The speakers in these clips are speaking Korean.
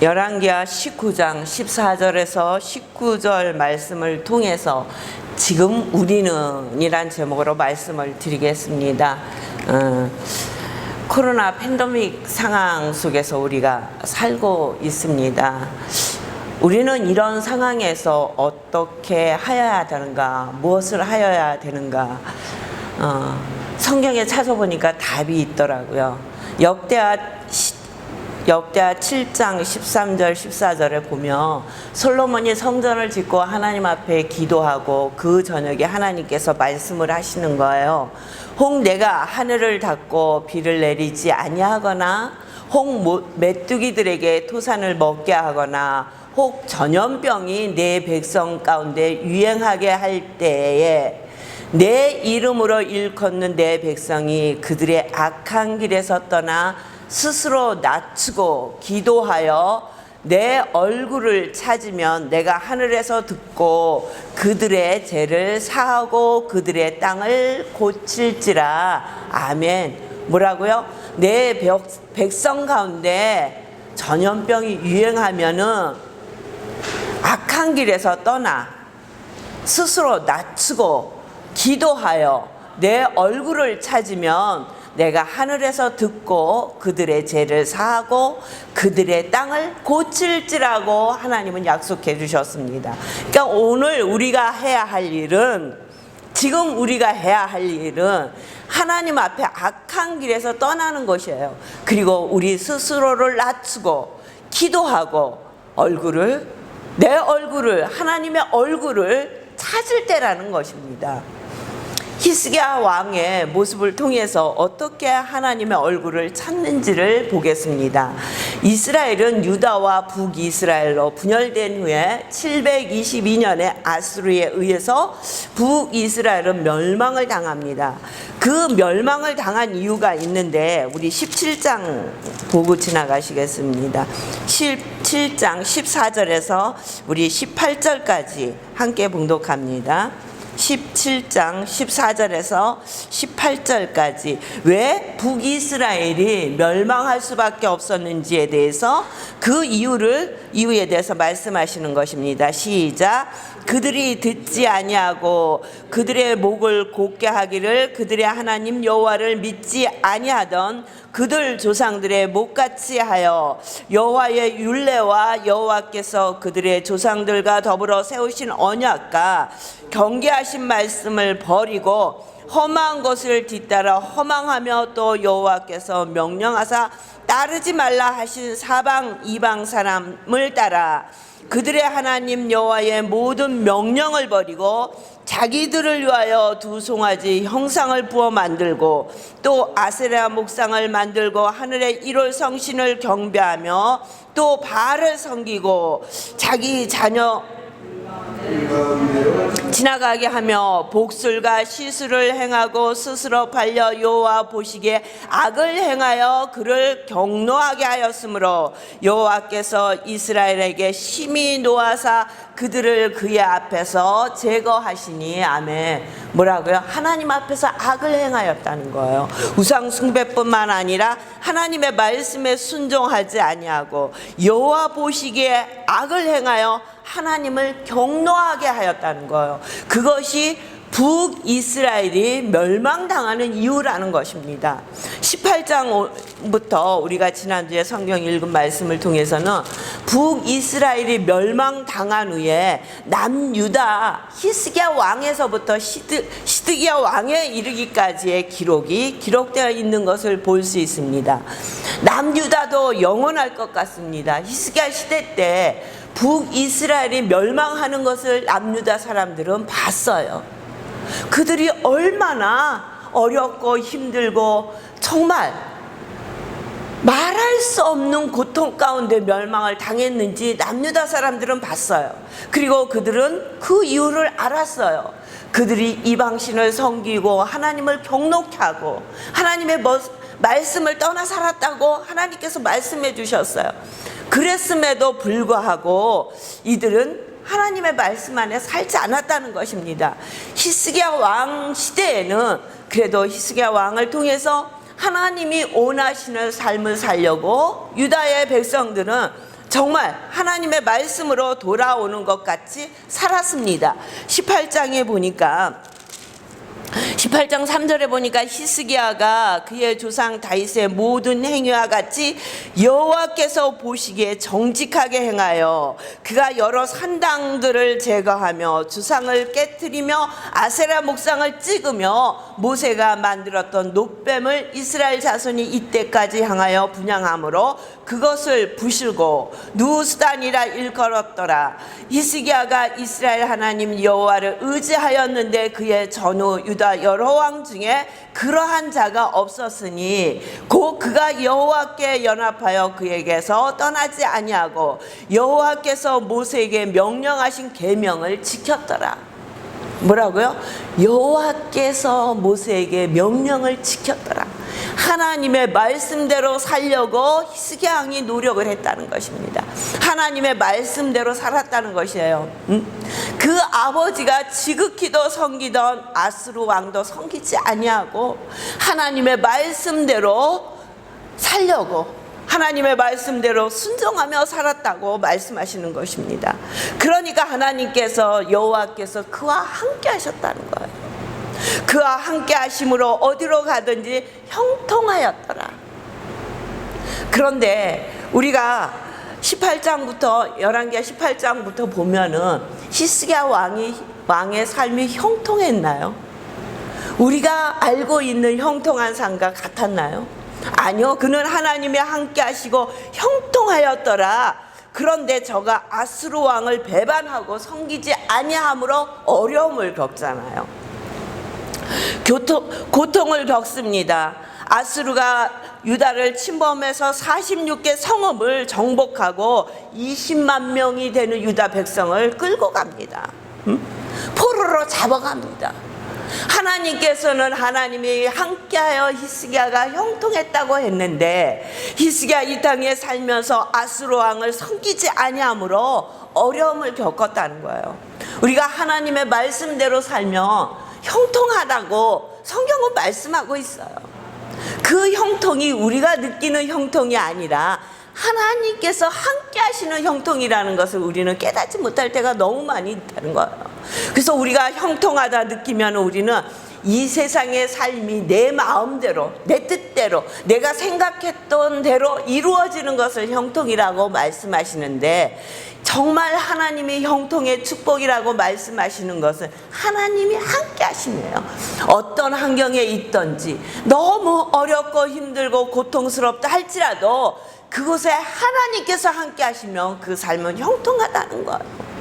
열왕기하 19장 14절에서 19절 말씀을 통해서 지금 우리는 이란 제목으로 말씀을 드리겠습니다. 코로나 팬데믹 상황 속에서 우리가 살고 있습니다. 우리는 이런 상황에서 어떻게 하여야 되는가, 무엇을 하여야 되는가, 성경에 찾아보니까 답이 있더라고요. 역대하 7장 13절 14절에 보면 솔로몬이 성전을 짓고 하나님 앞에 기도하고 그 저녁에 하나님께서 말씀을 하시는 거예요. 혹 내가 하늘을 닫고 비를 내리지 아니하거나 혹 메뚜기들에게 토산을 먹게 하거나 혹 전염병이 내 백성 가운데 유행하게 할 때에 내 이름으로 일컫는 내 백성이 그들의 악한 길에서 떠나 스스로 낮추고 기도하여 내 얼굴을 찾으면 내가 하늘에서 듣고 그들의 죄를 사하고 그들의 땅을 고칠지라. 아멘. 뭐라고요? 내 백성 가운데 전염병이 유행하면은 악한 길에서 떠나 스스로 낮추고 기도하여 내 얼굴을 찾으면 내가 하늘에서 듣고 그들의 죄를 사하고 그들의 땅을 고칠지라고 하나님은 약속해 주셨습니다. 그러니까 오늘 우리가 해야 할 일은, 지금 우리가 해야 할 일은 하나님 앞에 악한 길에서 떠나는 것이에요. 그리고 우리 스스로를 낮추고 기도하고 내 얼굴을, 하나님의 얼굴을 찾을 때라는 것입니다. 히스기야 왕의 모습을 통해서 어떻게 하나님의 얼굴을 찾는지를 보겠습니다. 이스라엘은 유다와 북이스라엘로 분열된 후에 722년에 아수르에 의해서 북이스라엘은 멸망을 당합니다. 그 멸망을 당한 이유가 있는데 우리 17장 보고 지나가시겠습니다. 17장 14절에서 우리 18절까지 함께 봉독합니다. 17장 14절에서 18절까지 왜 북이스라엘이 멸망할 수밖에 없었는지에 대해서 그 이유에 대해서 말씀하시는 것입니다. 시작. 그들이 듣지 아니하고 그들의 목을 곧게 하기를 그들의 하나님 여호와를 믿지 아니하던 그들 조상들의 목같이 하여 여호와의 율례와 여호와께서 그들의 조상들과 더불어 세우신 언약과 경계하신 말씀을 버리고 험한 것을 뒤따라 허망하며 또 여호와께서 명령하사 따르지 말라 하신 사방 이방 사람을 따라 그들의 하나님 여호와의 모든 명령을 버리고 자기들을 위하여 두 송아지 형상을 부어 만들고 또 아세라 목상을 만들고 하늘의 1월 성신을 경배하며 또 바알을 섬기고 자기 자녀 지나가게 하며 복술과 시술을 행하고 스스로 팔려 여호와 보시기에 악을 행하여 그를 경노하게 하였으므로 여호와께서 이스라엘에게 심히 노하사 그들을 그의 앞에서 제거하시니. 아멘. 뭐라고요? 하나님 앞에서 악을 행하였다는 거예요. 우상 숭배뿐만 아니라 하나님의 말씀에 순종하지 아니하고 여호와 보시기에 악을 행하여 하나님을 경노하게 하였다는 거예요. 그것이 북이스라엘이 멸망당하는 이유라는 것입니다. 18장부터 우리가 지난주에 성경 읽은 말씀을 통해서는 북이스라엘이 멸망당한 후에 남유다 히스기야 왕에서부터 시드기야 왕에 이르기까지의 기록이 기록되어 있는 것을 볼 수 있습니다. 남유다도 영원할 것 같습니다. 히스기야 시대 때 북이스라엘이 멸망하는 것을 남유다 사람들은 봤어요. 그들이 얼마나 어렵고 힘들고 정말 말할 수 없는 고통 가운데 멸망을 당했는지 남유다 사람들은 봤어요. 그리고 그들은 그 이유를 알았어요. 그들이 이방신을 섬기고 하나님을 경노케 하고 하나님의 말씀을 떠나 살았다고 하나님께서 말씀해 주셨어요. 그랬음에도 불구하고 이들은 하나님의 말씀 안에 살지 않았다는 것입니다. 히스기야 왕 시대에는 그래도 히스기야 왕을 통해서 하나님이 원하시는 삶을 살려고 유다의 백성들은 정말 하나님의 말씀으로 돌아오는 것 같이 살았습니다. 18장에 보니까 18장 3절에 보니까 히스기야가 그의 조상 다윗의 모든 행위와 같이 여호와께서 보시기에 정직하게 행하여 그가 여러 산당들을 제거하며 주상을 깨뜨리며 아세라 목상을 찍으며 모세가 만들었던 놋뱀을 이스라엘 자손이 이때까지 향하여 분향함으로 그것을 부수고 누수단이라 일컬었더라. 히스기야가 이스라엘 하나님 여호와를 의지하였는데 그의 전후 유다 여러 왕 중에 그러한 자가 없었으니 곧 그가 여호와께 연합하여 그에게서 떠나지 아니하고 여호와께서 모세에게 명령하신 계명을 지켰더라. 뭐라고요? 여호와께서 모세에게 명령을 지켰더라. 하나님의 말씀대로 살려고 히스기야 왕이 노력을 했다는 것입니다. 하나님의 말씀대로 살았다는 것이에요. 그 아버지가 지극히도 섬기던 아스루 왕도 섬기지 아니하고 하나님의 말씀대로 살려고 하나님의 말씀대로 순종하며 살았다고 말씀하시는 것입니다. 그러니까 하나님께서 여호와께서 그와 함께 하셨다는 거예요. 그와 함께 하심으로 어디로 가든지 형통하였더라. 그런데 우리가 18장부터 11개 18장부터 보면은 히스기야 왕의 삶이 형통했나요? 우리가 알고 있는 형통한 삶과 같았나요? 아니요. 그는 하나님이 함께 하시고 형통하였더라. 그런데 저가 아스루 왕을 배반하고 섬기지 아니함으로 어려움을 겪잖아요. 고통을 겪습니다. 아스루가 유다를 침범해서 46개 성읍을 정복하고 20만 명이 되는 유다 백성을 끌고 갑니다. 포로로 잡아갑니다. 하나님께서는 하나님이 함께하여 히스기야가 형통했다고 했는데 히스기야 이 땅에 살면서 아스루 왕을 섬기지 아니함으로 어려움을 겪었다는 거예요. 우리가 하나님의 말씀대로 살면 형통하다고 성경은 말씀하고 있어요. 그 형통이 우리가 느끼는 형통이 아니라 하나님께서 함께 하시는 형통이라는 것을 우리는 깨닫지 못할 때가 너무 많이 있다는 거예요. 그래서 우리가 형통하다 느끼면 우리는 이 세상의 삶이 내 마음대로, 내 뜻대로, 내가 생각했던 대로 이루어지는 것을 형통이라고 말씀하시는데 정말 하나님이 형통의 축복이라고 말씀하시는 것은 하나님이 함께 하시네요. 어떤 환경에 있든지 너무 어렵고 힘들고 고통스럽다 할지라도 그곳에 하나님께서 함께 하시면 그 삶은 형통하다는 거예요.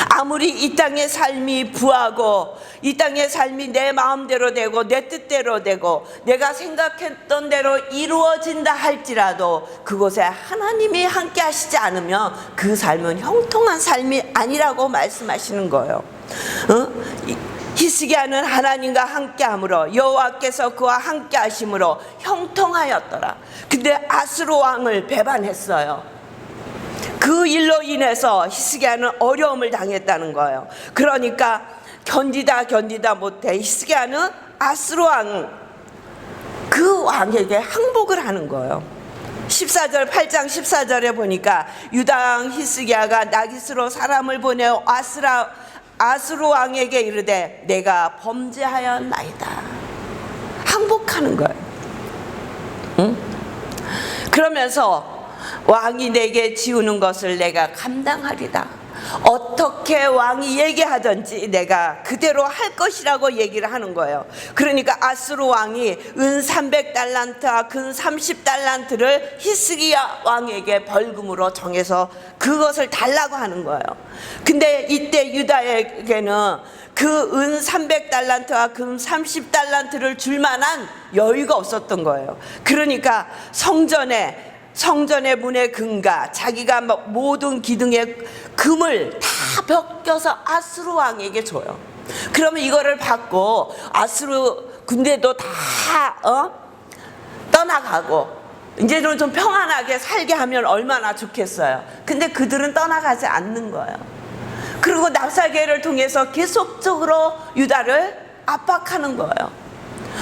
아무리 이 땅의 삶이 부하고 이 땅의 삶이 내 마음대로 되고 내 뜻대로 되고 내가 생각했던 대로 이루어진다 할지라도 그곳에 하나님이 함께 하시지 않으면 그 삶은 형통한 삶이 아니라고 말씀하시는 거예요. 히스기야는 하나님과 함께함으로 여호와께서 그와 함께하심으로 형통하였더라. 근데 아스루 왕을 배반했어요. 그 일로 인해서 히스기야는 어려움을 당했다는 거예요. 그러니까 견디다 못해 히스기야는 아스루 왕, 그 왕에게 항복을 하는 거예요. 14절 8장 14절에 보니까 유다 왕 히스기야가 나깃으로 사람을 보내어 아스루 왕에게 이르되 내가 범죄하였나이다. 항복하는 거예요. 응? 그러면서 왕이 내게 지우는 것을 내가 감당하리라. 어떻게 왕이 얘기하든지 내가 그대로 할 것이라고 얘기를 하는 거예요. 그러니까 아스루 왕이 은 300달란트와 금 30달란트를 히스기야 왕에게 벌금으로 정해서 그것을 달라고 하는 거예요. 근데 이때 유다에게는 그 은 300달란트와 금 30달란트를 줄 만한 여유가 없었던 거예요. 그러니까 성전의 문의 금과 자기가 모든 기둥의 금을 다 벗겨서 아스루 왕에게 줘요. 그러면 이거를 받고 아스루 군대도 다 떠나가고 이제는 좀 평안하게 살게 하면 얼마나 좋겠어요. 근데 그들은 떠나가지 않는 거예요. 그리고 납사계를 통해서 계속적으로 유다를 압박하는 거예요.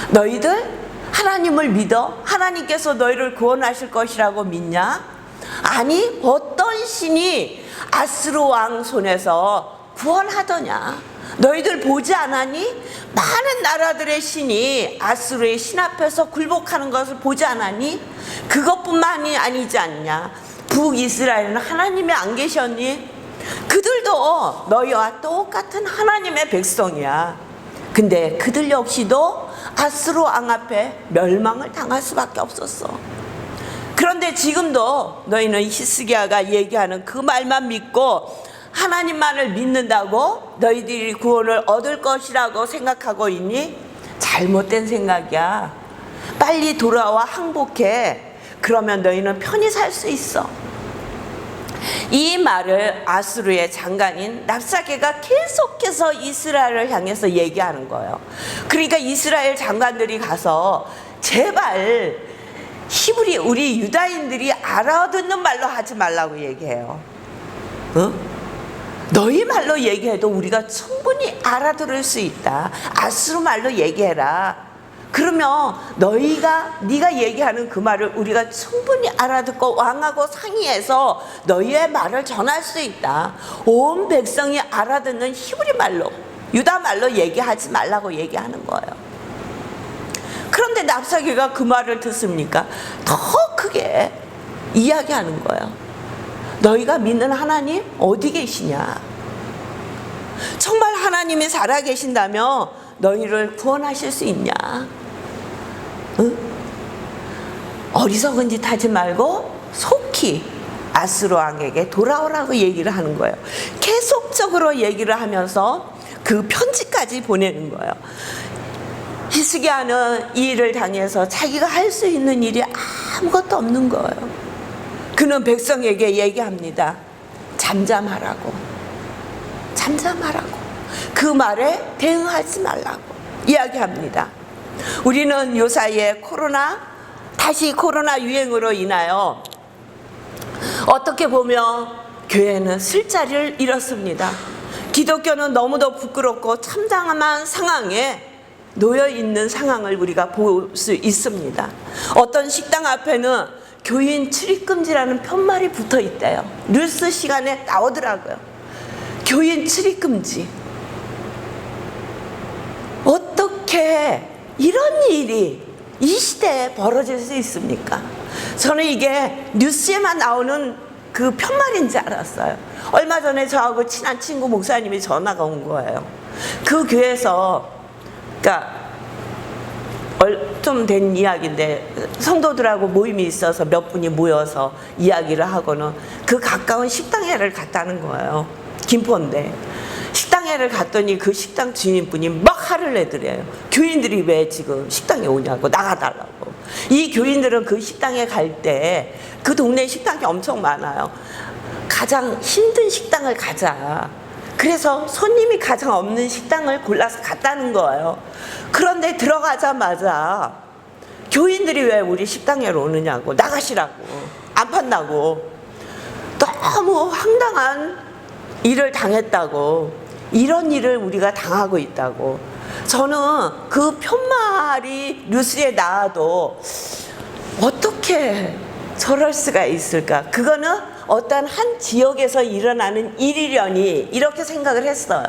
너희들 하나님을 믿어? 하나님께서 너희를 구원하실 것이라고 믿냐? 아니, 어떤 신이 아스루 왕 손에서 구원하더냐? 너희들 보지 않았니? 많은 나라들의 신이 아스루의 신 앞에서 굴복하는 것을 보지 않았니? 그것뿐만이 아니지 않냐? 북이스라엘은 하나님이 안 계셨니? 그들도 너희와 똑같은 하나님의 백성이야. 근데 그들 역시도 아스루 왕 앞에 멸망을 당할 수밖에 없었어. 그런데 지금도 너희는 히스기야가 얘기하는 그 말만 믿고 하나님만을 믿는다고 너희들이 구원을 얻을 것이라고 생각하고 있니? 잘못된 생각이야. 빨리 돌아와 항복해. 그러면 너희는 편히 살 수 있어. 이 말을 아수르의 장관인 랍사게가 계속해서 이스라엘을 향해서 얘기하는 거예요. 그러니까 이스라엘 장관들이 가서 제발 히브리 우리 유다인들이 알아듣는 말로 하지 말라고 얘기해요. 너희 말로 얘기해도 우리가 충분히 알아들을 수 있다. 아수르 말로 얘기해라. 그러면 네가 얘기하는 그 말을 우리가 충분히 알아듣고 왕하고 상의해서 너희의 말을 전할 수 있다. 온 백성이 알아듣는 히브리 말로, 유다 말로 얘기하지 말라고 얘기하는 거예요. 그런데 랍사게가 그 말을 듣습니까? 더 크게 이야기하는 거예요. 너희가 믿는 하나님 어디 계시냐? 정말 하나님이 살아계신다면 너희를 구원하실 수 있냐? 응? 어리석은 짓 하지 말고 속히 아스루 왕에게 돌아오라고 얘기를 하는 거예요. 계속적으로 얘기를 하면서 그 편지까지 보내는 거예요. 히스기야는 이 일을 당해서 자기가 할 수 있는 일이 아무것도 없는 거예요. 그는 백성에게 얘기합니다. 잠잠하라고. 잠잠하라고. 그 말에 대응하지 말라고 이야기합니다. 우리는 요사이에 다시 코로나 유행으로 인하여 어떻게 보면 교회는 쓸 자리를 잃었습니다. 기독교는 너무도 부끄럽고 참담한 상황에 놓여 있는 상황을 우리가 볼 수 있습니다. 어떤 식당 앞에는 교인 출입금지라는 편말이 붙어 있대요. 뉴스 시간에 나오더라고요. 교인 출입금지. 어떻게 이런 일이 이 시대에 벌어질 수 있습니까? 저는 이게 뉴스에만 나오는 그 편말인지 알았어요. 얼마 전에 저하고 친한 친구 목사님이 전화가 온 거예요. 그 교회에서, 그러니까 좀 된 이야기인데 성도들하고 모임이 있어서 몇 분이 모여서 이야기를 하고는 그 가까운 식당에를 갔다는 거예요. 김포인데 식당에를 갔더니 그 식당 주인분이 막 화를 내더래요. 교인들이 왜 지금 식당에 오냐고, 나가달라고. 이 교인들은 그 식당에 갈 때 그 동네 식당이 엄청 많아요. 가장 힘든 식당을 가자. 그래서 손님이 가장 없는 식당을 골라서 갔다는 거예요. 그런데 들어가자마자 교인들이 왜 우리 식당에 오느냐고, 나가시라고, 안 판다고, 너무 황당한 일을 당했다고, 이런 일을 우리가 당하고 있다고. 저는 그 편말이 뉴스에 나와도 어떻게 저럴 수가 있을까? 그거는 어떤 한 지역에서 일어나는 일이려니 이렇게 생각을 했어요.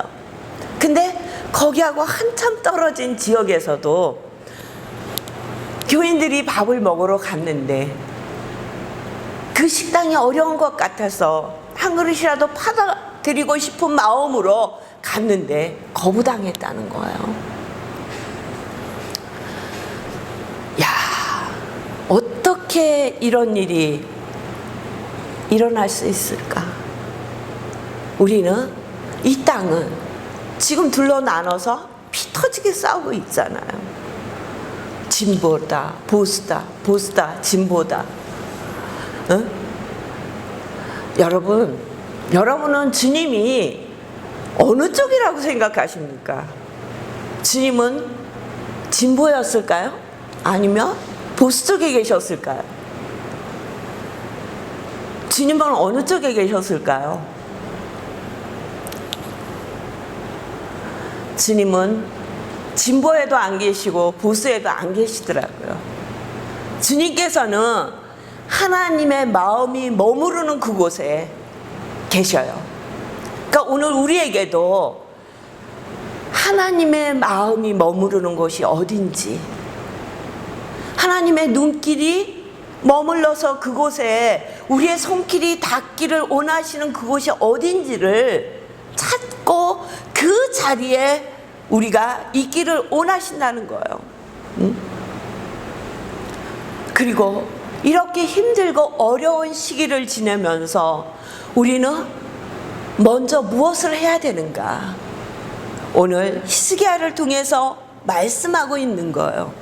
근데 거기하고 한참 떨어진 지역에서도 교인들이 밥을 먹으러 갔는데 그 식당이 어려운 것 같아서 한 그릇이라도 팔아드리고 싶은 마음으로 갔는데 거부당했다는 거예요. 야, 어떻게 이런 일이 일어날 수 있을까? 우리는 이 땅은 지금 둘러 나눠서 피 터지게 싸우고 있잖아요. 진보다 보수다, 보수다 진보다. 응? 여러분은 주님이 어느 쪽이라고 생각하십니까? 주님은 진보였을까요? 아니면 보수 쪽에 계셨을까요? 주님은 어느 쪽에 계셨을까요? 주님은 진보에도 안 계시고 보수에도 안 계시더라고요. 주님께서는 하나님의 마음이 머무르는 그곳에 계셔요. 그러니까 오늘 우리에게도 하나님의 마음이 머무르는 곳이 어딘지, 하나님의 눈길이 머물러서 그곳에 우리의 손길이 닿기를 원하시는 그곳이 어딘지를 찾고 그 자리에 우리가 있기를 원하신다는 거예요. 그리고 이렇게 힘들고 어려운 시기를 지내면서 우리는 먼저 무엇을 해야 되는가? 오늘 히스기야를 통해서 말씀하고 있는 거예요.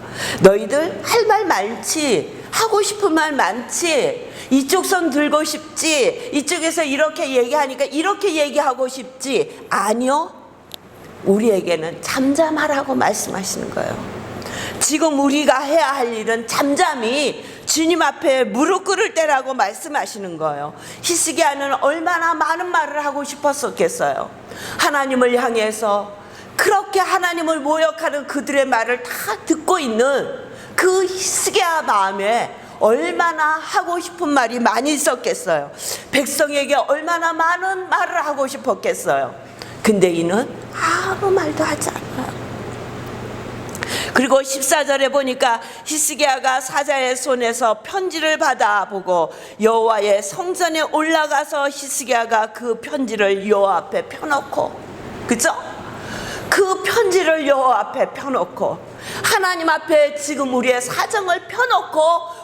너희들 할 말 많지, 하고 싶은 말 많지, 이쪽 손 들고 싶지, 이쪽에서 이렇게 얘기하니까 이렇게 얘기하고 싶지. 아니요, 우리에게는 잠잠하라고 말씀하시는 거예요. 지금 우리가 해야 할 일은 잠잠히 주님 앞에 무릎 꿇을 때라고 말씀하시는 거예요. 히스기야는 얼마나 많은 말을 하고 싶었었겠어요. 하나님을 향해서 그렇게 하나님을 모욕하는 그들의 말을 다 듣고 있는 그 히스기야 마음에 얼마나 하고 싶은 말이 많이 있었겠어요. 백성에게 얼마나 많은 말을 하고 싶었겠어요. 근데 이는 아무 말도 하지 않아요. 그리고 14절에 보니까 히스기야가 사자의 손에서 편지를 받아보고 여호와의 성전에 올라가서 히스기야가 그 편지를 여호와 앞에 펴놓고, 그죠? 그 편지를 여호와 앞에 펴놓고 하나님 앞에 지금 우리의 사정을 펴놓고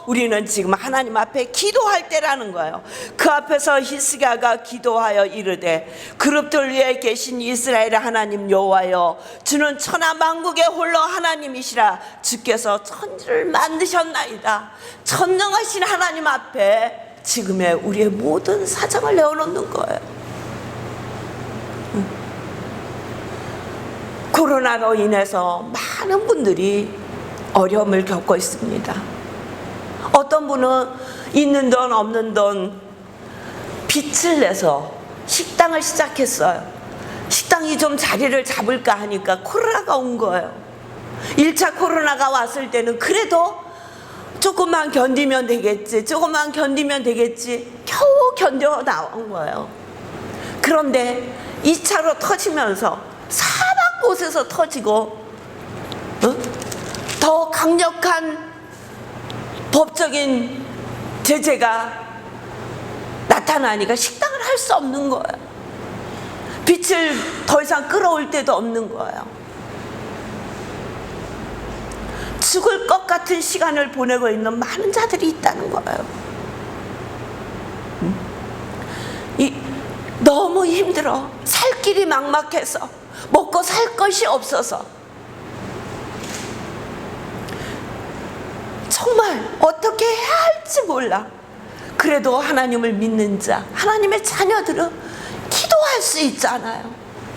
우리는 지금 하나님 앞에 기도할 때라는 거예요. 그 앞에서 히스기야가 기도하여 이르되 그룹들 위에 계신 이스라엘의 하나님 여호와여, 주는 천하 만국의 홀로 하나님이시라. 주께서 천지를 만드셨나이다. 전능하신 하나님 앞에 지금의 우리의 모든 사정을 내어놓는 거예요. 코로나로 인해서 많은 분들이 어려움을 겪고 있습니다. 어떤 분은 있는 돈 없는 돈 빚을 내서 식당을 시작했어요. 식당이 좀 자리를 잡을까 하니까 코로나가 온 거예요. 1차 코로나가 왔을 때는 그래도 조금만 견디면 되겠지, 조금만 견디면 되겠지, 겨우 견뎌 나온 거예요. 그런데 2차로 터지면서 사방 곳에서 터지고 더 강력한 법적인 제재가 나타나니까 식당을 할 수 없는 거예요. 빛을 더 이상 끌어올 데도 없는 거예요. 죽을 것 같은 시간을 보내고 있는 많은 자들이 있다는 거예요. 너무 힘들어. 살 길이 막막해서, 먹고 살 것이 없어서 정말 어떻게 해야 할지 몰라. 그래도 하나님을 믿는 자, 하나님의 자녀들은 기도할 수 있잖아요.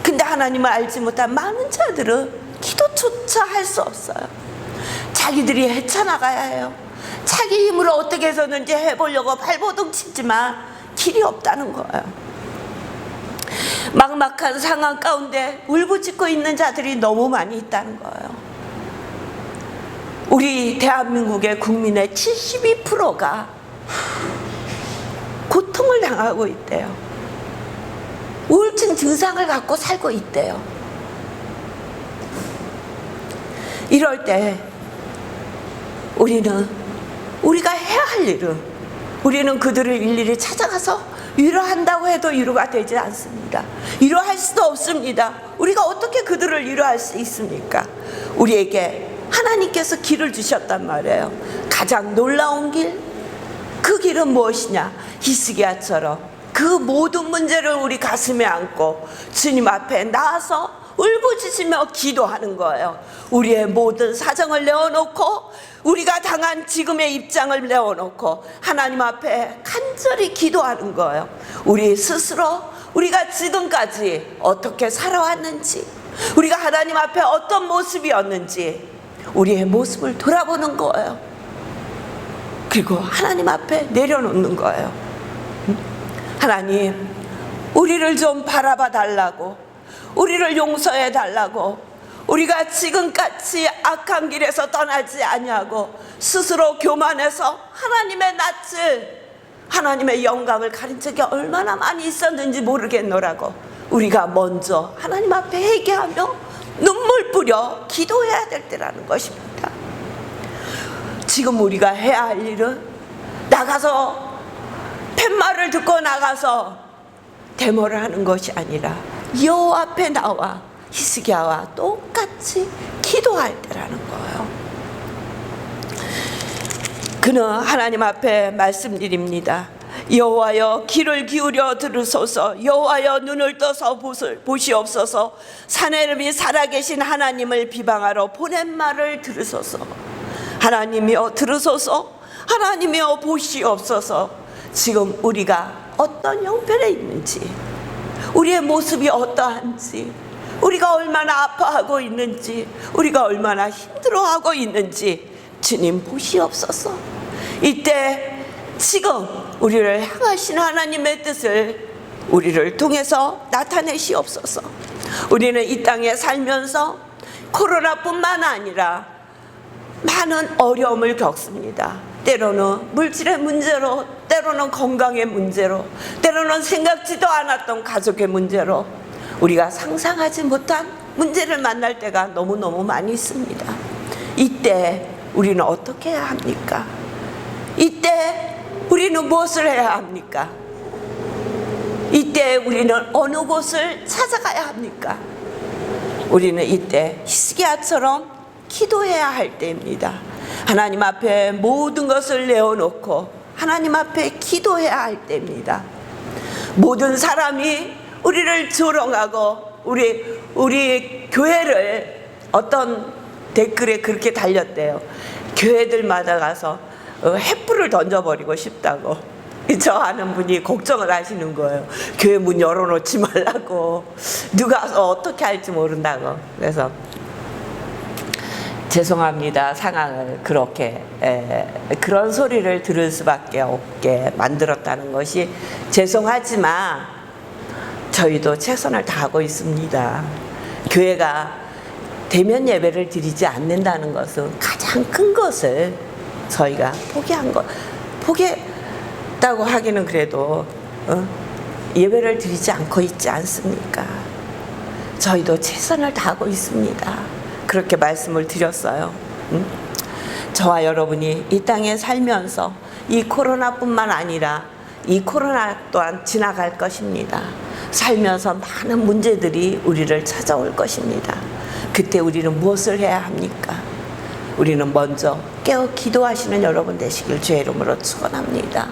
근데 하나님을 알지 못한 많은 자들은 기도조차 할 수 없어요. 자기들이 헤쳐나가야 해요. 자기 힘으로 어떻게 해서든지 해보려고 발버둥 치지만 길이 없다는 거예요. 막막한 상황 가운데 울부짖고 있는 자들이 너무 많이 있다는 거예요. 우리 대한민국의 국민의 72%가 고통을 당하고 있대요. 우울증 증상을 갖고 살고 있대요. 이럴 때 우리가 해야 할 일은, 우리는 그들을 일일이 찾아가서 위로한다고 해도 위로가 되지 않습니다. 위로할 수도 없습니다. 우리가 어떻게 그들을 위로할 수 있습니까? 우리에게 하나님께서 길을 주셨단 말이에요. 가장 놀라운 길, 그 길은 무엇이냐? 히스기야처럼 그 모든 문제를 우리 가슴에 안고 주님 앞에 나와서 울부짖으며 기도하는 거예요. 우리의 모든 사정을 내어놓고, 우리가 당한 지금의 입장을 내어놓고 하나님 앞에 간절히 기도하는 거예요. 우리 스스로 우리가 지금까지 어떻게 살아왔는지, 우리가 하나님 앞에 어떤 모습이었는지 우리의 모습을 돌아보는 거예요. 그리고 하나님 앞에 내려놓는 거예요. 하나님, 우리를 좀 바라봐 달라고, 우리를 용서해 달라고, 우리가 지금같이 악한 길에서 떠나지 아니하고 스스로 교만해서 하나님의 낯을, 하나님의 영광을 가린 적이 얼마나 많이 있었는지 모르겠노라고 우리가 먼저 하나님 앞에 회개하며 눈물 뿌려 기도해야 될 때라는 것입니다. 지금 우리가 해야 할 일은 나가서 팻말을 듣고 나가서 데모를 하는 것이 아니라 여호와 앞에 나와 히스기야와 똑같이 기도할 때라는 거예요. 그는 하나님 앞에 말씀드립니다. 여호와여 귀를 기울여 들으소서. 여호와여 눈을 떠서 보시옵소서. 사내름이 살아계신 하나님을 비방하러 보낸 말을 들으소서. 하나님이여 들으소서. 하나님이여 보시옵소서. 지금 우리가 어떤 형편에 있는지, 우리의 모습이 어떠한지, 우리가 얼마나 아파하고 있는지, 우리가 얼마나 힘들어하고 있는지 주님 보시옵소서. 이때 지금 우리를 향하신 하나님의 뜻을 우리를 통해서 나타내시옵소서. 우리는 이 땅에 살면서 코로나뿐만 아니라 많은 어려움을 겪습니다. 때로는 물질의 문제로, 때로는 건강의 문제로, 때로는 생각지도 않았던 가족의 문제로 우리가 상상하지 못한 문제를 만날 때가 너무너무 많이 있습니다. 이때 우리는 어떻게 해야 합니까? 이때 우리는 무엇을 해야 합니까? 이때 우리는 어느 곳을 찾아가야 합니까? 우리는 이때 히스기야처럼 기도해야 할 때입니다. 하나님 앞에 모든 것을 내어놓고 하나님 앞에 기도해야 할 때입니다. 모든 사람이 우리를 조롱하고 우리 교회를 어떤 댓글에 그렇게 달렸대요. 교회들마다 가서 횃불을 던져버리고 싶다고. 저 아는 분이 걱정을 하시는 거예요. 교회 문 열어놓지 말라고. 누가 어떻게 할지 모른다고. 그래서 죄송합니다. 상황을 그렇게 그런 소리를 들을 수밖에 없게 만들었다는 것이 죄송하지만 저희도 최선을 다하고 있습니다. 교회가 대면 예배를 드리지 않는다는 것은 가장 큰 것을 저희가 포기했다고 하기는 그래도 예배를 드리지 않고 있지 않습니까? 저희도 최선을 다하고 있습니다. 그렇게 말씀을 드렸어요. 저와 여러분이 이 땅에 살면서 이 코로나뿐만 아니라 이 코로나 또한 지나갈 것입니다. 살면서 많은 문제들이 우리를 찾아올 것입니다. 그때 우리는 무엇을 해야 합니까? 우리는 먼저 깨어 기도하시는 여러분 되시길 주의 이름으로 축원합니다.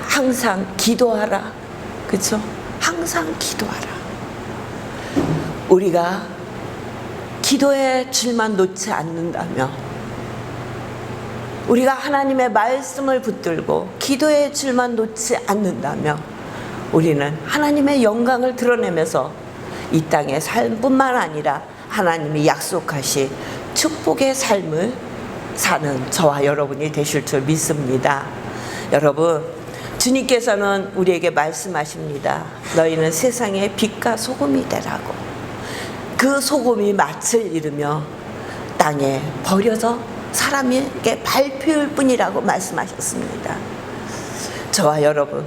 항상 기도하라. 그렇죠? 항상 기도하라. 우리가 기도의 줄만 놓지 않는다면, 우리가 하나님의 말씀을 붙들고 기도의 줄만 놓지 않는다면 우리는 하나님의 영광을 드러내면서 이 땅의 삶뿐만 아니라 하나님이 약속하신 축복의 삶을 사는 저와 여러분이 되실 줄 믿습니다. 여러분, 주님께서는 우리에게 말씀하십니다. 너희는 세상의 빛과 소금이 되라고. 그 소금이 맛을 잃으며 땅에 버려져 사람에게 밟힐 뿐이라고 말씀하셨습니다. 저와 여러분,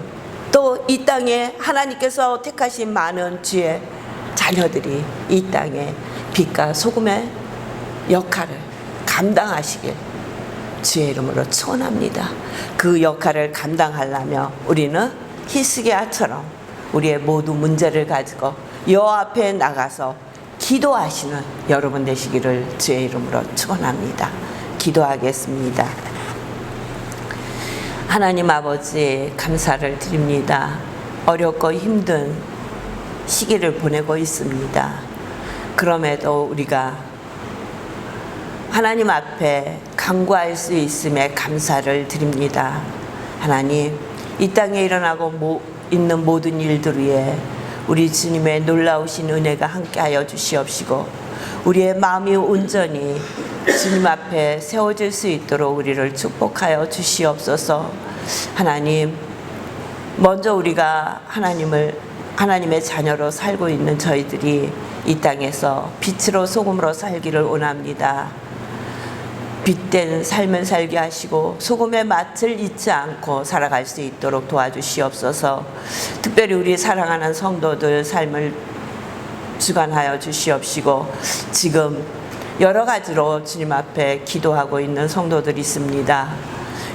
또 이 땅에 하나님께서 택하신 많은 주의 자녀들이 이 땅에 빛과 소금의 역할을 감당하시길 주의 이름으로 축원합니다. 그 역할을 감당하려면 우리는 히스기야처럼 우리의 모든 문제를 가지고 여호와 앞에 나가서 기도하시는 여러분 되시기를 주의 이름으로 축원합니다. 기도하겠습니다. 하나님 아버지, 감사를 드립니다. 어렵고 힘든 시기를 보내고 있습니다. 그럼에도 우리가 하나님 앞에 간구할 수 있음에 감사를 드립니다. 하나님, 이 땅에 일어나고 있는 모든 일들 위에 우리 주님의 놀라우신 은혜가 함께하여 주시옵시고 우리의 마음이 온전히 주님 앞에 세워질 수 있도록 우리를 축복하여 주시옵소서. 하나님, 먼저 우리가 하나님의 자녀로 살고 있는 저희들이 이 땅에서 빛으로 소금으로 살기를 원합니다. 빛된 삶을 살게 하시고 소금의 맛을 잊지 않고 살아갈 수 있도록 도와주시옵소서. 특별히 우리 사랑하는 성도들 삶을 주관하여 주시옵시고, 지금 여러 가지로 주님 앞에 기도하고 있는 성도들이 있습니다.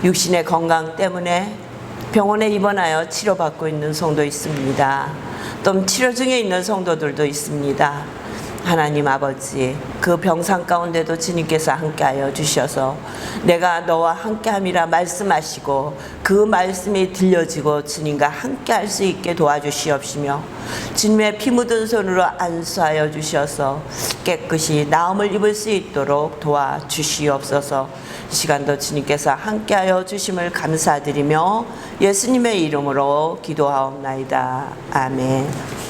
육신의 건강 때문에 병원에 입원하여 치료받고 있는 성도 있습니다. 또 치료 중에 있는 성도들도 있습니다. 하나님 아버지, 그 병상 가운데도 주님께서 함께하여 주셔서 내가 너와 함께함이라 말씀하시고 그 말씀이 들려지고 주님과 함께할 수 있게 도와주시옵시며, 주님의 피 묻은 손으로 안수하여 주셔서 깨끗이 나음을 입을 수 있도록 도와주시옵소서. 이 시간도 주님께서 함께하여 주심을 감사드리며 예수님의 이름으로 기도하옵나이다. 아멘.